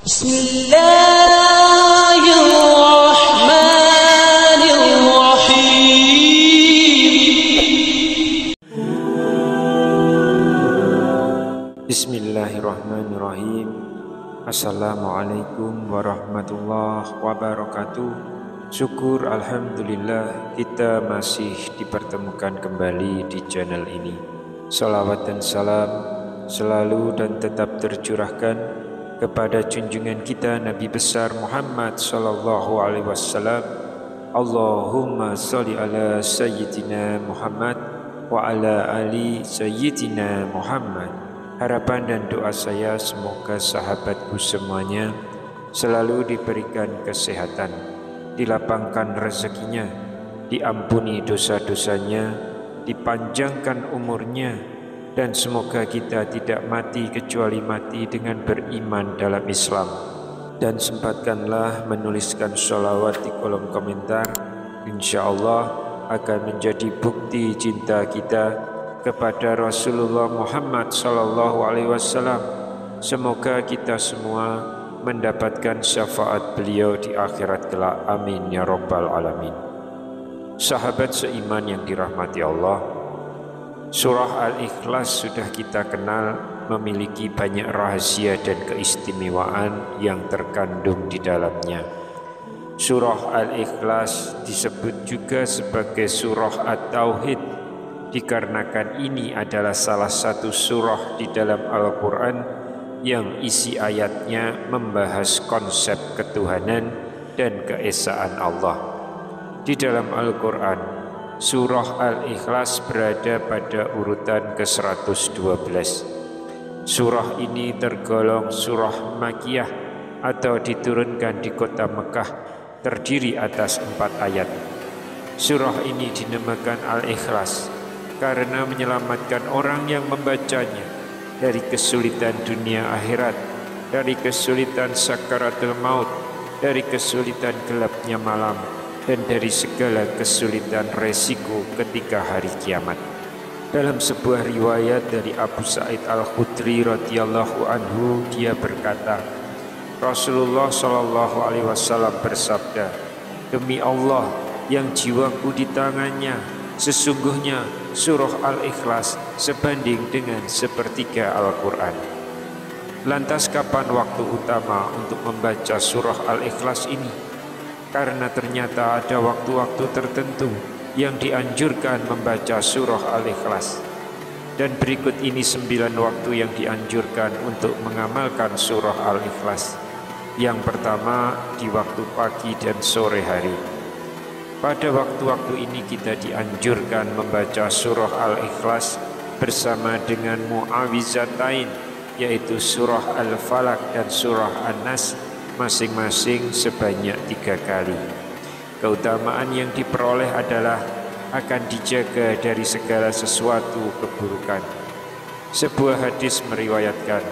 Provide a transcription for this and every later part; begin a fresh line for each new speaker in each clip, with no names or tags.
Bismillahirrahmanirrahim. Bismillahirrahmanirrahim. Assalamualaikum warahmatullahi wabarakatuh. Syukur alhamdulillah kita masih dipertemukan kembali di channel ini. Salawat dan salam selalu dan tetap tercurahkan kepada junjungan kita Nabi besar Muhammad sallallahu alaihi wasallam. Allahumma sholli ala sayyidina Muhammad wa ala ali sayyidina Muhammad. Harapan dan doa saya semoga sahabatku semuanya selalu diberikan kesehatan, dilapangkan rezekinya, diampuni dosa-dosanya, dipanjangkan umurnya, dan semoga kita tidak mati kecuali mati dengan beriman dalam Islam. Dan sempatkanlah menuliskan sholawat di kolom komentar. InsyaAllah akan menjadi bukti cinta kita kepada Rasulullah Muhammad sallallahu alaihi wasallam. Semoga kita semua mendapatkan syafaat beliau di akhirat kelak. Amin ya rabbal alamin. Sahabat seiman yang dirahmati Allah, Surah Al-Ikhlas sudah kita kenal memiliki banyak rahasia dan keistimewaan yang terkandung di dalamnya. Surah Al-Ikhlas disebut juga sebagai Surah At-Tauhid dikarenakan ini adalah salah satu surah di dalam Al-Quran yang isi ayatnya membahas konsep ketuhanan dan keesaan Allah. Di dalam Al-Quran, Surah Al-Ikhlas berada pada urutan ke-112. Surah ini tergolong surah Makkiyah atau diturunkan di kota Mekah, terdiri atas 4 ayat. Surah ini dinamakan Al-Ikhlas karena menyelamatkan orang yang membacanya dari kesulitan dunia akhirat, dari kesulitan sakaratul maut, dari kesulitan gelapnya malam, dan dari segala kesulitan resiko ketika hari kiamat. Dalam sebuah riwayat dari Abu Sa'id Al-Khudri radhiyallahu anhu, dia berkata, Rasulullah sallallahu alaihi wasallam bersabda, "Demi Allah yang jiwaku di tangannya, sesungguhnya surah Al-Ikhlas sebanding dengan sepertiga Al-Quran." Lantas kapan waktu utama untuk membaca surah Al-Ikhlas ini? Karena ternyata ada waktu-waktu tertentu yang dianjurkan membaca surah Al-Ikhlas. Dan berikut ini 9 waktu yang dianjurkan untuk mengamalkan surah Al-Ikhlas. Yang pertama, di waktu pagi dan sore hari. Pada waktu-waktu ini kita dianjurkan membaca surah Al-Ikhlas bersama dengan mu'awizatain, yaitu surah Al-Falaq dan surah An-Nas, masing-masing sebanyak 3 kali. Keutamaan yang diperoleh adalah akan dijaga dari segala sesuatu keburukan. Sebuah hadis meriwayatkan,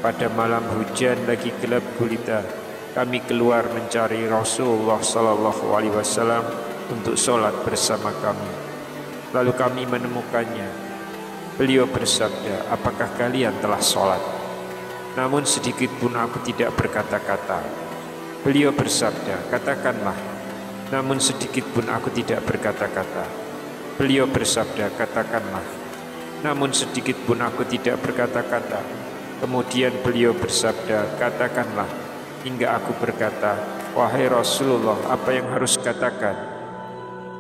pada malam hujan lagi gelap gulita, kami keluar mencari Rasulullah sallallahu alaihi wasallam untuk sholat bersama kami. Lalu kami menemukannya. Beliau bersabda, "Apakah kalian telah sholat?" Namun sedikit pun aku tidak berkata-kata. Beliau bersabda, "Katakanlah." Namun sedikit pun aku tidak berkata-kata. Beliau bersabda, "Katakanlah." Namun sedikit pun aku tidak berkata-kata. Kemudian beliau bersabda, "Katakanlah." Hingga aku berkata, "Wahai Rasulullah, apa yang harus katakan?"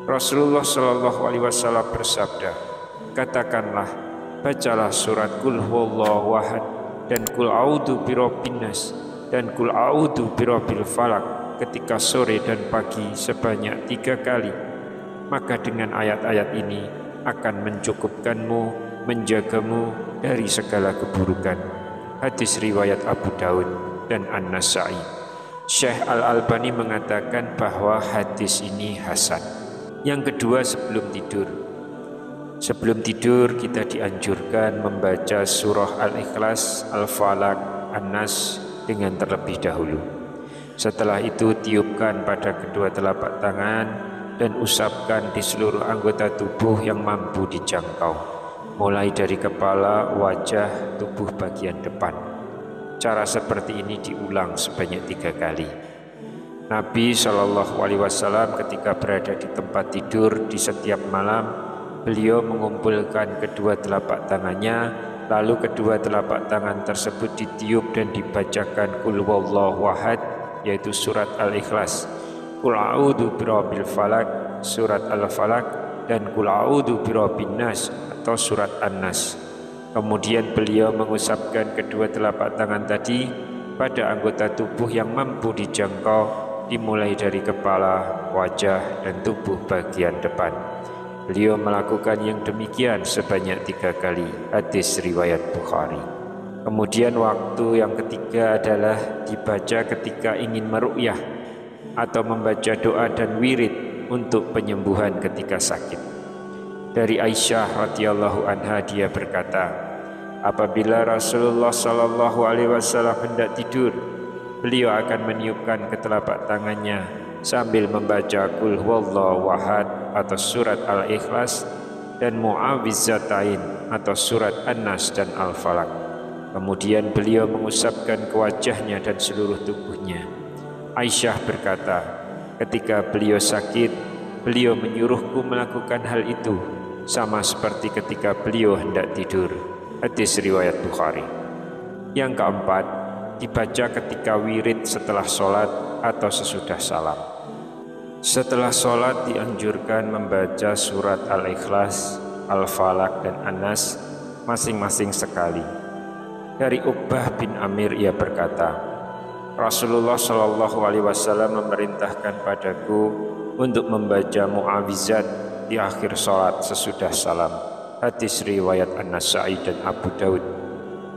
Rasulullah sallallahu alaihi wasallam bersabda, "Katakanlah, bacalah surat Qul huwallahu ahad dan Qul a'udzu birabbin nas dan Qul a'udzu birabbil falaq ketika sore dan pagi sebanyak 3 kali. Maka dengan ayat-ayat ini akan mencukupkanmu, menjagamu dari segala keburukan." Hadis riwayat Abu Daud dan An-Nasa'i. Syekh Al-Albani mengatakan bahwa hadis ini hasan. Yang kedua, sebelum tidur. Sebelum tidur kita dianjurkan membaca surah Al-Ikhlas, Al-Falaq, An-Nas dengan terlebih dahulu. Setelah itu tiupkan pada kedua telapak tangan dan usapkan di seluruh anggota tubuh yang mampu dijangkau, mulai dari kepala, wajah, tubuh bagian depan. Cara seperti ini diulang sebanyak 3 kali. Nabi Shallallahu Alaihi Wasallam ketika berada di tempat tidur di setiap malam, beliau mengumpulkan kedua telapak tangannya, lalu kedua telapak tangan tersebut ditiup dan dibacakan Qul huwallahu ahad, yaitu surat Al-Ikhlas, Qul a'udzu birabbil falaq, surat Al-Falaq, dan Qul a'udzu birabbin nas atau surat An-Nas. Kemudian beliau mengusapkan kedua telapak tangan tadi pada anggota tubuh yang mampu dijangkau, dimulai dari kepala, wajah, dan tubuh bagian depan. Beliau melakukan yang demikian sebanyak 3 kali. Hadis riwayat Bukhari. Kemudian waktu yang ketiga adalah dibaca ketika ingin meruqyah atau membaca doa dan wirid untuk penyembuhan ketika sakit. Dari Aisyah radhiyallahu anha, dia berkata, apabila Rasulullah Shallallahu Alaihi Wasallam hendak tidur, beliau akan meniupkan ke telapak tangannya sambil membaca Qul huwallahu ahad atau surat Al-Ikhlas dan Mu'awwidzatain atau surat An-Nas dan Al-Falaq. Kemudian beliau mengusapkan ke wajahnya dan seluruh tubuhnya. Aisyah berkata, ketika beliau sakit, beliau menyuruhku melakukan hal itu sama seperti ketika beliau hendak tidur. Hadis riwayat Bukhari. Yang keempat, dibaca ketika wirid setelah sholat atau sesudah salam. Setelah sholat dianjurkan membaca surat Al-Ikhlas, Al-Falaq, dan An-Nas masing-masing sekali. Dari Uqbah bin Amir, ia berkata, Rasulullah Shallallahu Alaihi Wasallam memerintahkan padaku untuk membaca mu'awizat di akhir sholat sesudah salam. Hadis riwayat An-Nasa'i dan Abu Daud.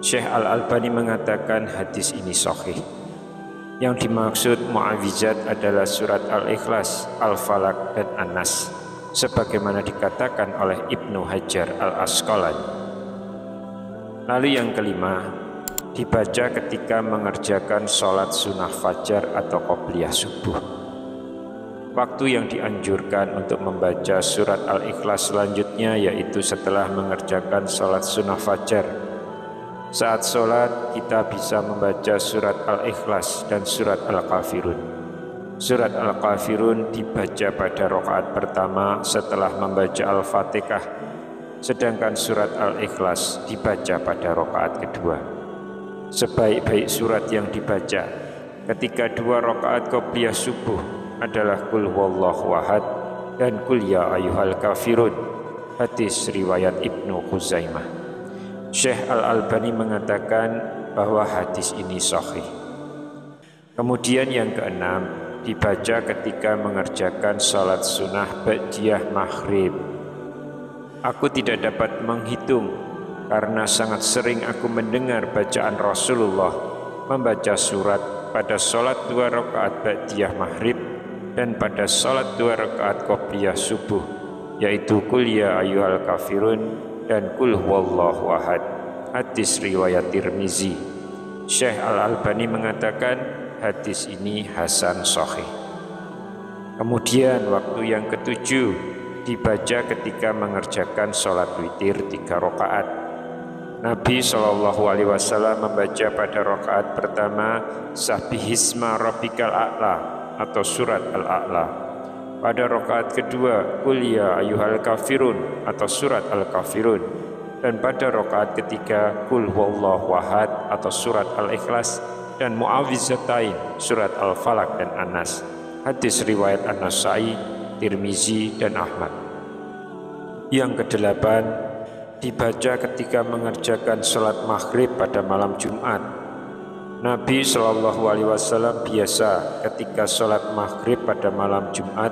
Syekh Al-Albani mengatakan hadis ini sahih. Yang dimaksud mu'awizat adalah surat Al-Ikhlas, Al-Falaq, dan An-Nas, sebagaimana dikatakan oleh Ibnu Hajar Al-Asqalani. Lalu yang kelima, dibaca ketika mengerjakan sholat sunnah fajar atau qobliyah subuh. Waktu yang dianjurkan untuk membaca surat Al-Ikhlas selanjutnya yaitu setelah mengerjakan sholat sunnah fajar. Saat sholat kita bisa membaca surat Al-Ikhlas dan surat Al-Kafirun. Surat Al-Kafirun dibaca pada rakaat pertama setelah membaca Al-Fatihah, sedangkan surat Al-Ikhlas dibaca pada rakaat kedua. Sebaik-baik surat yang dibaca ketika 2 rakaat qobliyah subuh adalah Qul huwallahu ahad dan Qul ya ayyuhal kafirun. Hadis riwayat Ibnu Khuzaimah. Syekh Al-Albani mengatakan bahwa hadis ini sahih. Kemudian yang keenam, dibaca ketika mengerjakan salat sunnah ba'diyah maghrib. Aku tidak dapat menghitung karena sangat sering aku mendengar bacaan Rasulullah membaca surat pada salat 2 rakaat ba'diyah maghrib dan pada salat 2 rakaat qobliyah subuh, yaitu Qul ya ayyuhal kafirun dan Qul huwallahu ahad. Hadis riwayat Tirmizi. Syekh Al-Albani mengatakan hadis ini hasan sahih. Kemudian waktu yang ketujuh, dibaca ketika mengerjakan sholat witir 3 rakaat. Nabi Shallallahu Alaihi Wasallam membaca pada rakaat pertama Sabbihisma Rabbikal A'la atau surat Al-A'la. Pada rakaat kedua Qul ya ayyuhal kafirun atau surat Al-Kafirun, dan pada rakaat ketiga Qul huwallahu ahad atau surat Al-Ikhlas dan Mu'awwidzatain surat Al-Falaq dan An-Nas. Hadis riwayat An-Nasa'i, Tirmizi, dan Ahmad. Yang kedelapan, dibaca ketika mengerjakan sholat maghrib pada malam Jumat. Nabi Shallallahu Alaihi Wasallam biasa ketika sholat maghrib pada malam Jumat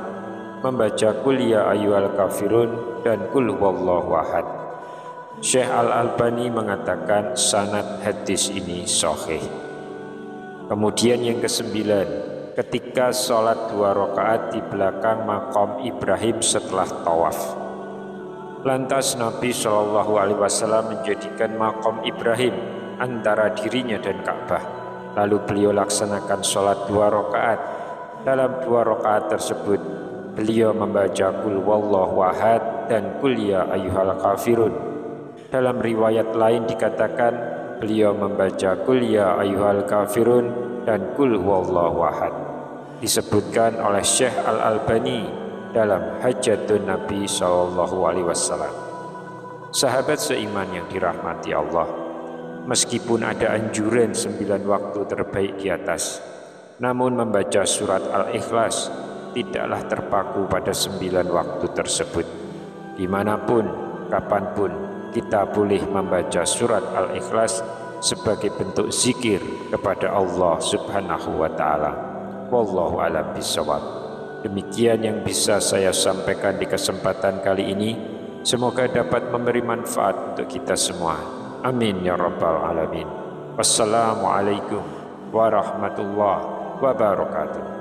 membaca Qul ya ayyuhal kafirun dan Qul huwallahu ahad. Syekh Al-Albani mengatakan sanad hadis ini sahih. Kemudian yang kesembilan, ketika sholat 2 rakaat di belakang maqam Ibrahim setelah tawaf. Lantas Nabi Shallallahu Alaihi Wasallam menjadikan maqam Ibrahim antara dirinya dan Ka'bah. Lalu beliau laksanakan sholat 2 rakaat. Dalam 2 rakaat tersebut, beliau membaca Qul huwallahu ahad dan Qul ya ayyuhal kafirun. Dalam riwayat lain dikatakan beliau membaca Qul ya ayyuhal kafirun dan Qul huwallahu ahad. Disebutkan oleh Syekh Al-Albani dalam Hajjatun Nabi SAW. Sahabat seiman yang dirahmati Allah, meskipun ada anjuran 9 waktu terbaik di atas, namun membaca surat Al-Ikhlas tidaklah terpaku pada 9 waktu tersebut. Dimanapun, kapanpun, kita boleh membaca surat Al-Ikhlas sebagai bentuk zikir kepada Allah Subhanahu wa Ta'ala. Wallahu a'lam bishawab. Demikian yang bisa saya sampaikan di kesempatan kali ini. Semoga dapat memberi manfaat untuk kita semua. Amin ya rabbal alamin. Wassalamualaikum warahmatullahi wabarakatuh.